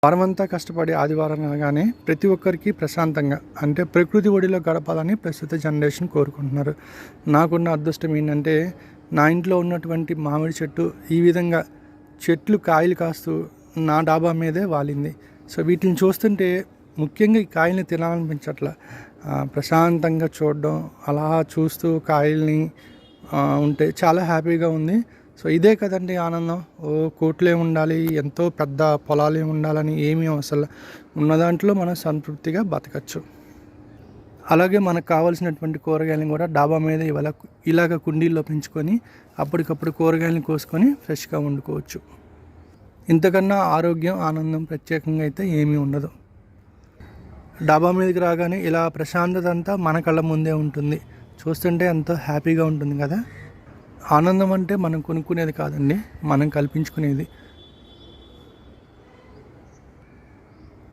వారమంతా కష్టపడి ఆదివారం రాగానే ప్రతి ఒక్కరికి ప్రశాంతంగా అంటే ప్రకృతి ఒడిలో గడపాలని ప్రస్తుత జనరేషన్ కోరుకుంటున్నారు. నాకున్న అదృష్టం ఏంటంటే నా ఇంట్లో ఉన్నటువంటి మామిడి చెట్టు ఈ విధంగా చెట్లు కాయలు కాస్తూ నా డాబా మీదే వాలింది. సో వీటిని చూస్తుంటే ముఖ్యంగా ఈ కాయల్ని తినాలనిపించట్ల, ప్రశాంతంగా చూడడం, అలా చూస్తూ కాయల్ని ఉంటే చాలా హ్యాపీగా ఉంది. సో ఇదే కదండి ఆనందం. కోట్లే ఉండాలి, ఎంతో పెద్ద పొలాలే ఉండాలని ఏమీ అవసరం, ఉన్న దాంట్లో మనం సంతృప్తిగా బతకచ్చు. అలాగే మనకు కావాల్సినటువంటి కూరగాయలను కూడా డాబా మీద ఇలాగ కుండీల్లో పెంచుకొని అప్పటికప్పుడు కూరగాయలను కోసుకొని ఫ్రెష్గా వండుకోవచ్చు. ఇంతకన్నా ఆరోగ్యం, ఆనందం ప్రత్యేకంగా అయితే ఏమీ ఉండదు. డాబా మీదకి రాగానే ఇలా ప్రశాంతత అంతా మన కళ్ళ ముందే ఉంటుంది. చూస్తుంటే ఎంతో హ్యాపీగా ఉంటుంది కదా. ఆనందం అంటే మనం కొనుక్కునేది కాదండి, మనం కల్పించుకునేది.